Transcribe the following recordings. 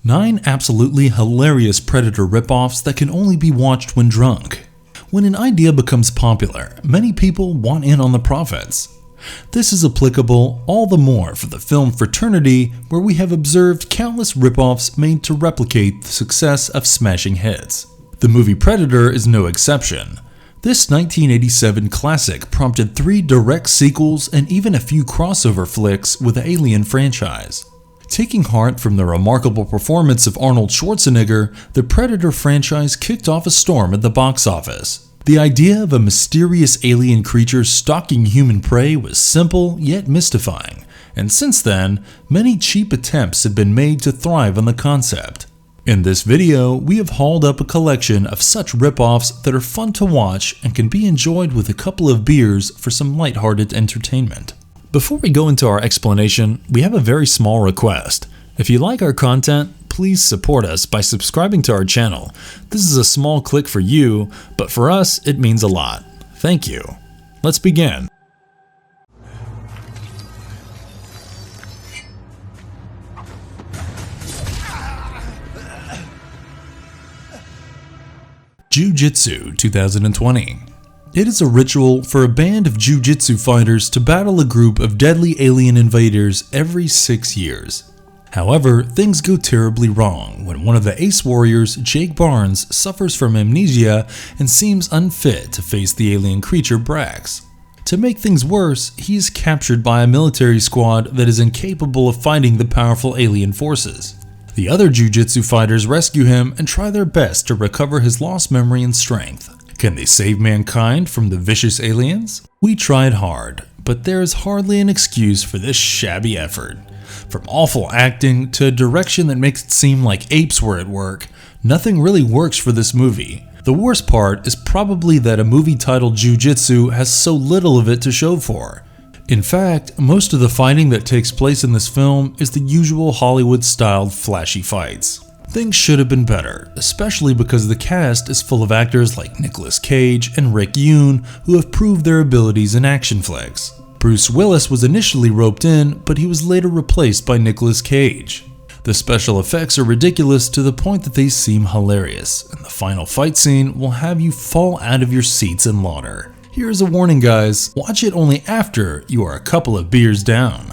9 absolutely hilarious Predator ripoffs that can only be watched when drunk. When an idea becomes popular, many people want in on the profits. This is applicable all the more for the film Fraternity, where we have observed countless ripoffs made to replicate the success of smashing hits. The movie Predator is no exception. This 1987 classic prompted 3 direct sequels and even a few crossover flicks with the Alien franchise. Taking heart from the remarkable performance of Arnold Schwarzenegger, the Predator franchise kicked off a storm at the box office. The idea of a mysterious alien creature stalking human prey was simple yet mystifying, and since then, many cheap attempts have been made to thrive on the concept. In this video, we have hauled up a collection of such ripoffs that are fun to watch and can be enjoyed with a couple of beers for some lighthearted entertainment. Before we go into our explanation, we have a very small request. If you like our content, please support us by subscribing to our channel. This is a small click for you, but for us, it means a lot. Thank you. Let's begin. Jiu Jitsu 2020. It is a ritual for a band of Jiu Jitsu fighters to battle a group of deadly alien invaders every 6 years. However, things go terribly wrong when one of the ace warriors, Jake Barnes, suffers from amnesia and seems unfit to face the alien creature Brax. To make things worse, he is captured by a military squad that is incapable of fighting the powerful alien forces. The other Jiu-Jitsu fighters rescue him and try their best to recover his lost memory and strength. Can they save mankind from the vicious aliens? We tried hard, but there is hardly an excuse for this shabby effort. From awful acting to a direction that makes it seem like apes were at work, nothing really works for this movie. The worst part is probably that a movie titled Jiu Jitsu has so little of it to show for. In fact, most of the fighting that takes place in this film is the usual Hollywood-styled flashy fights. Things should have been better, especially because the cast is full of actors like Nicolas Cage and Rick Yoon who have proved their abilities in action flicks. Bruce Willis was initially roped in, but he was later replaced by Nicolas Cage. The special effects are ridiculous to the point that they seem hilarious, and the final fight scene will have you fall out of your seats in laughter. Here's a warning guys, watch it only after you are a couple of beers down.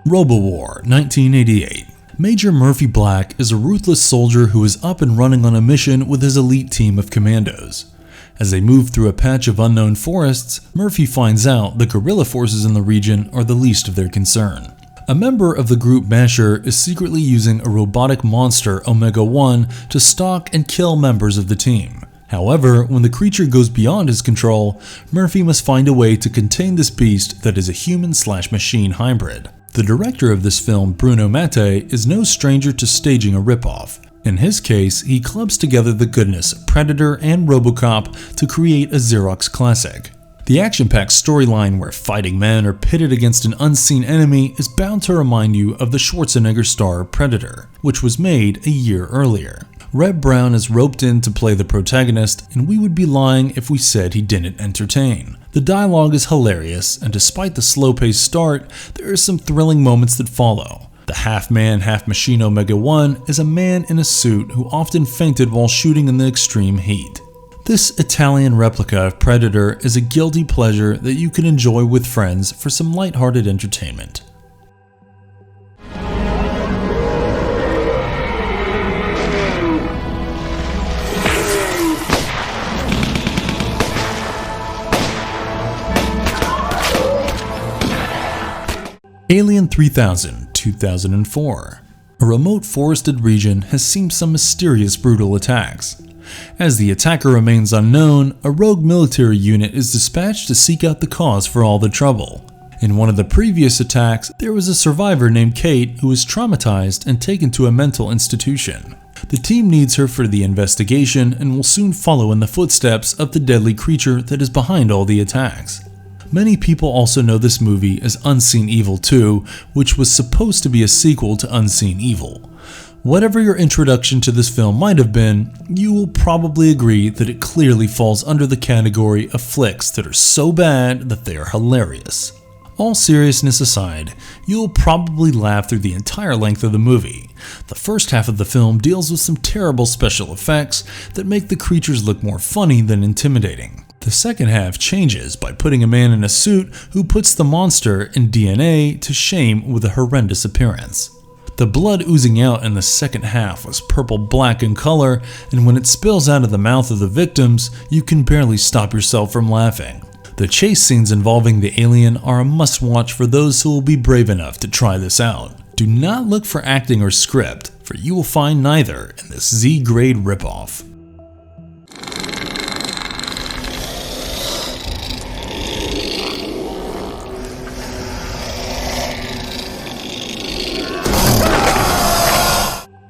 Robowar 1988. Major Murphy Black is a ruthless soldier who is up and running on a mission with his elite team of commandos. As they move through a patch of unknown forests, Murphy finds out the guerrilla forces in the region are the least of their concern. A member of the group Masher is secretly using a robotic monster Omega-1 to stalk and kill members of the team. However, when the creature goes beyond his control, Murphy must find a way to contain this beast that is a human/machine hybrid. The director of this film, Bruno Mattei, is no stranger to staging a ripoff. In his case, he clubs together the goodness of Predator and RoboCop to create a Xerox classic. The action-packed storyline where fighting men are pitted against an unseen enemy is bound to remind you of the Schwarzenegger star Predator, which was made a year earlier. Reb Brown is roped in to play the protagonist, and we would be lying if we said he didn't entertain. The dialogue is hilarious, and despite the slow-paced start, there are some thrilling moments that follow. The half-man, half-machine Omega-1 is a man in a suit who often fainted while shooting in the extreme heat. This Italian replica of Predator is a guilty pleasure that you can enjoy with friends for some lighthearted entertainment. Alien 3000 2004. A remote forested region has seen some mysterious brutal attacks. As the attacker remains unknown, a rogue military unit is dispatched to seek out the cause for all the trouble. In one of the previous attacks, there was a survivor named Kate who was traumatized and taken to a mental institution. The team needs her for the investigation and will soon follow in the footsteps of the deadly creature that is behind all the attacks. Many people also know this movie as Unseen Evil 2, which was supposed to be a sequel to Unseen Evil. Whatever your introduction to this film might have been, you will probably agree that it clearly falls under the category of flicks that are so bad that they are hilarious. All seriousness aside, you'll probably laugh through the entire length of the movie. The first half of the film deals with some terrible special effects that make the creatures look more funny than intimidating. The second half changes by putting a man in a suit who puts the monster and DNA to shame with a horrendous appearance. The blood oozing out in the second half was purple-black in color, and when it spills out of the mouth of the victims, you can barely stop yourself from laughing. The chase scenes involving the alien are a must-watch for those who will be brave enough to try this out. Do not look for acting or script, for you will find neither in this Z-grade ripoff.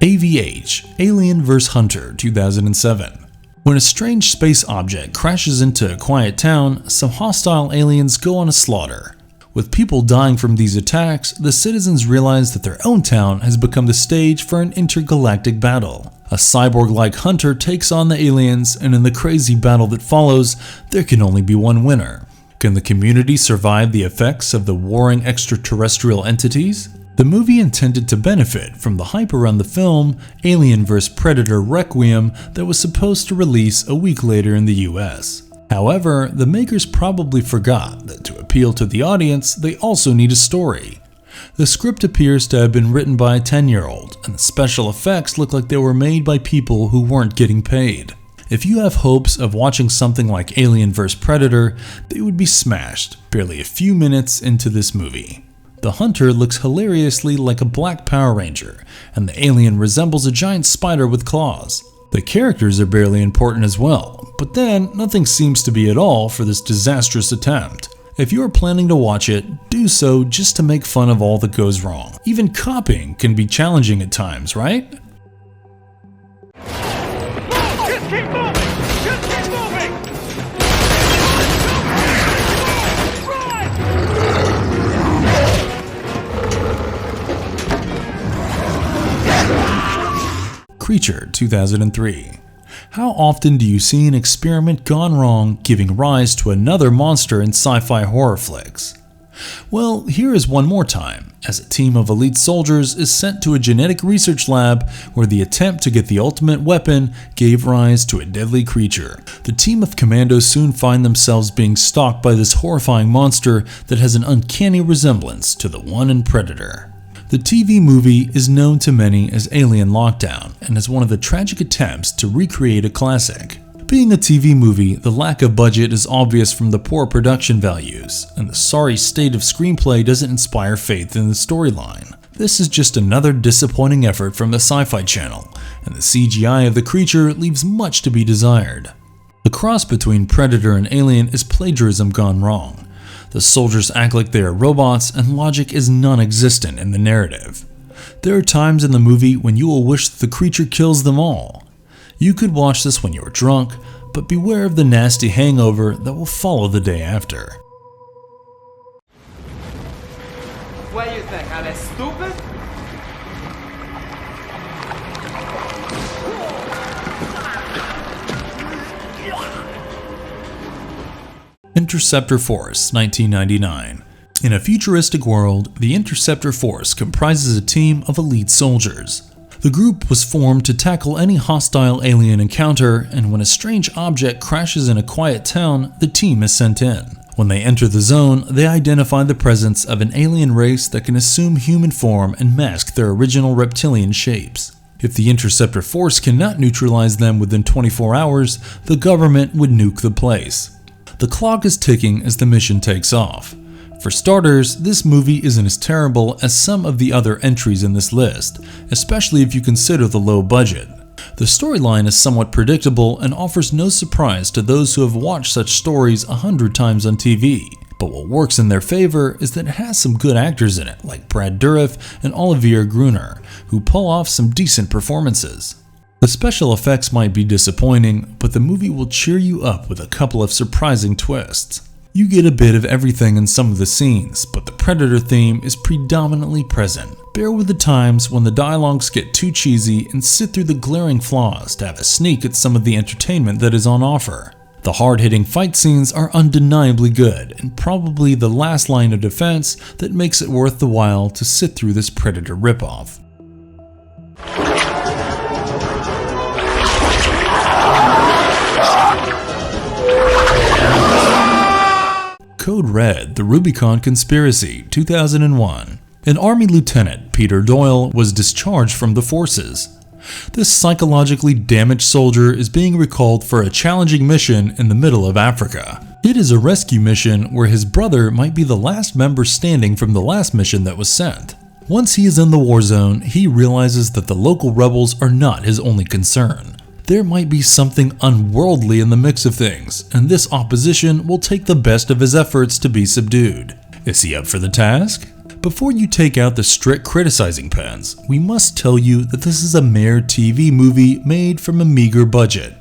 AVH, Alien vs. Hunter, 2007. When a strange space object crashes into a quiet town, some hostile aliens go on a slaughter. With people dying from these attacks, the citizens realize that their own town has become the stage for an intergalactic battle. A cyborg-like hunter takes on the aliens, and in the crazy battle that follows, there can only be one winner. Can the community survive the effects of the warring extraterrestrial entities? The movie intended to benefit from the hype around the film Alien vs. Predator Requiem that was supposed to release a week later in the US. However, the makers probably forgot that to appeal to the audience, they also need a story. The script appears to have been written by a 10-year-old, and the special effects look like they were made by people who weren't getting paid. If you have hopes of watching something like Alien vs. Predator, they would be smashed barely a few minutes into this movie. The hunter looks hilariously like a black Power Ranger, and the alien resembles a giant spider with claws. The characters are barely important as well, but then nothing seems to be at all for this disastrous attempt. If you are planning to watch it, do so just to make fun of all that goes wrong. Even copying can be challenging at times, right? Just keep moving! Just keep moving! Creature, 2003. How often do you see an experiment gone wrong giving rise to another monster in sci-fi horror flicks? Well, here is one more time, as a team of elite soldiers is sent to a genetic research lab where the attempt to get the ultimate weapon gave rise to a deadly creature. The team of commandos soon find themselves being stalked by this horrifying monster that has an uncanny resemblance to the one in Predator. The TV movie is known to many as Alien Lockdown and is one of the tragic attempts to recreate a classic. Being a TV movie, the lack of budget is obvious from the poor production values, and the sorry state of screenplay doesn't inspire faith in the storyline. This is just another disappointing effort from the Sci-Fi Channel, and the CGI of the creature leaves much to be desired. The cross between Predator and Alien is plagiarism gone wrong. The soldiers act like they are robots, and logic is non-existent in the narrative. There are times in the movie when you will wish that the creature kills them all. You could watch this when you are drunk, but beware of the nasty hangover that will follow the day after. What do you think? Am I stupid? Interceptor Force, 1999. In a futuristic world, the Interceptor Force comprises a team of elite soldiers. The group was formed to tackle any hostile alien encounter, and when a strange object crashes in a quiet town, the team is sent in. When they enter the zone, they identify the presence of an alien race that can assume human form and mask their original reptilian shapes. If the Interceptor Force cannot neutralize them within 24 hours, the government would nuke the place. The clock is ticking as the mission takes off. For starters, this movie isn't as terrible as some of the other entries in this list, especially if you consider the low budget. The storyline is somewhat predictable and offers no surprise to those who have watched such stories 100 times on TV. But what works in their favor is that it has some good actors in it, like Brad Dourif and Olivier Gruner, who pull off some decent performances. The special effects might be disappointing, but the movie will cheer you up with a couple of surprising twists. You get a bit of everything in some of the scenes, but the Predator theme is predominantly present. Bear with the times when the dialogues get too cheesy and sit through the glaring flaws to have a sneak at some of the entertainment that is on offer. The hard-hitting fight scenes are undeniably good and probably the last line of defense that makes it worth the while to sit through this Predator ripoff. Code Red: The Rubicon Conspiracy, 2001. An Army Lieutenant, Peter Doyle, was discharged from the forces. This psychologically damaged soldier is being recalled for a challenging mission in the middle of Africa. It is a rescue mission where his brother might be the last member standing from the last mission that was sent. Once he is in the war zone, he realizes that the local rebels are not his only concern. There might be something unworldly in the mix of things, and this opposition will take the best of his efforts to be subdued. Is he up for the task? Before you take out the strict criticizing pens, we must tell you that this is a mere TV movie made from a meager budget.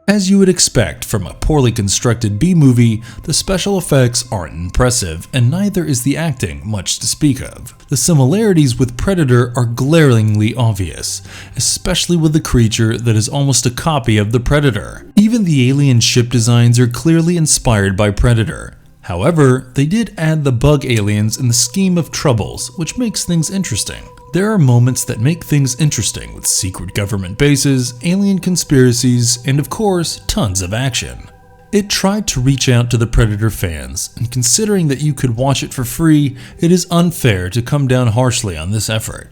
As you would expect from a poorly constructed B-movie, the special effects aren't impressive, and neither is the acting much to speak of. The similarities with Predator are glaringly obvious, especially with the creature that is almost a copy of the Predator. Even the alien ship designs are clearly inspired by Predator. However, they did add the bug aliens in the scheme of troubles, which makes things interesting. There are moments that make things interesting with secret government bases, alien conspiracies, and of course, tons of action. It tried to reach out to the Predator fans, and considering that you could watch it for free, it is unfair to come down harshly on this effort.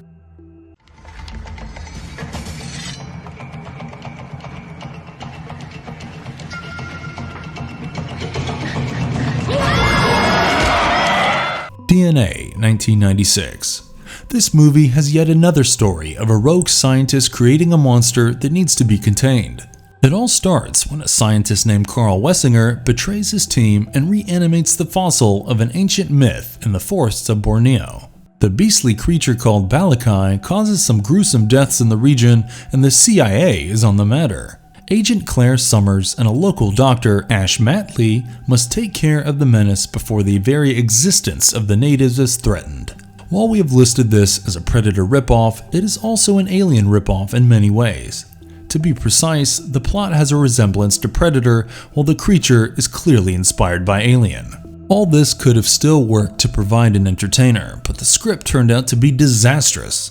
DNA, 1996. This movie has yet another story of a rogue scientist creating a monster that needs to be contained. It all starts when a scientist named Carl Wessinger betrays his team and reanimates the fossil of an ancient myth in the forests of Borneo. The beastly creature called Balakai causes some gruesome deaths in the region, and the CIA is on the matter. Agent Claire Summers and a local doctor, Ash Matley, must take care of the menace before the very existence of the natives is threatened. While we have listed this as a Predator ripoff, it is also an Alien ripoff in many ways. To be precise, the plot has a resemblance to Predator, while the creature is clearly inspired by Alien. All this could have still worked to provide an entertainer, but the script turned out to be disastrous.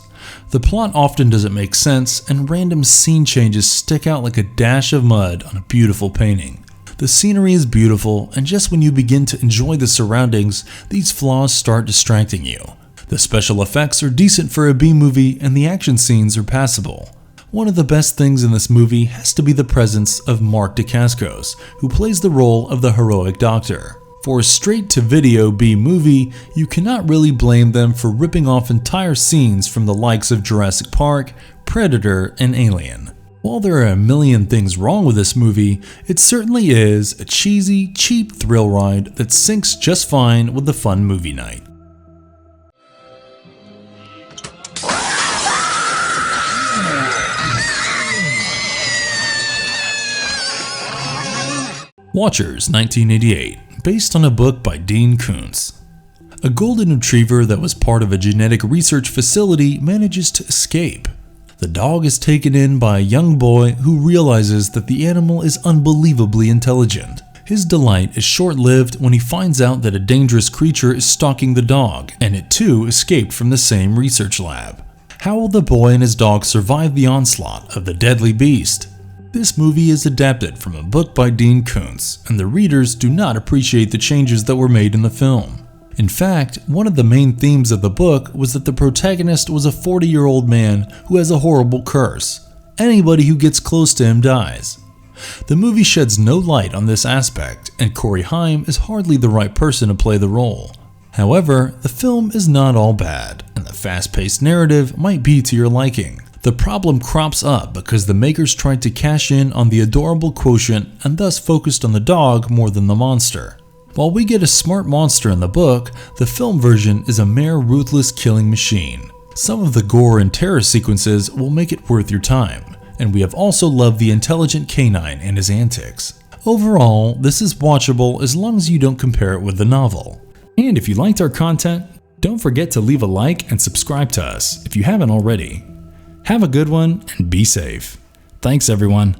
The plot often doesn't make sense, and random scene changes stick out like a dash of mud on a beautiful painting. The scenery is beautiful, and just when you begin to enjoy the surroundings, these flaws start distracting you. The special effects are decent for a B-movie, and the action scenes are passable. One of the best things in this movie has to be the presence of Mark Dacascos, who plays the role of the heroic doctor. For a straight-to-video B-movie, you cannot really blame them for ripping off entire scenes from the likes of Jurassic Park, Predator, and Alien. While there are a million things wrong with this movie, it certainly is a cheesy, cheap thrill ride that syncs just fine with the fun movie night. Watchers, 1988. Based on a book by Dean Koontz. A golden retriever that was part of a genetic research facility manages to escape. The dog is taken in by a young boy who realizes that the animal is unbelievably intelligent. His delight is short-lived when he finds out that a dangerous creature is stalking the dog, and it too escaped from the same research lab. How will the boy and his dog survive the onslaught of the deadly beast? This movie is adapted from a book by Dean Koontz, and the readers do not appreciate the changes that were made in the film. In fact, one of the main themes of the book was that the protagonist was a 40-year-old man who has a horrible curse. Anybody who gets close to him dies. The movie sheds no light on this aspect, and Corey Haim is hardly the right person to play the role. However, the film is not all bad, and the fast-paced narrative might be to your liking. The problem crops up because the makers tried to cash in on the adorable quotient and thus focused on the dog more than the monster. While we get a smart monster in the book, the film version is a mere ruthless killing machine. Some of the gore and terror sequences will make it worth your time, and we have also loved the intelligent canine and his antics. Overall, this is watchable as long as you don't compare it with the novel. And if you liked our content, Don't forget to leave a like and subscribe to us if you haven't already. Have a good one and be safe. Thanks everyone.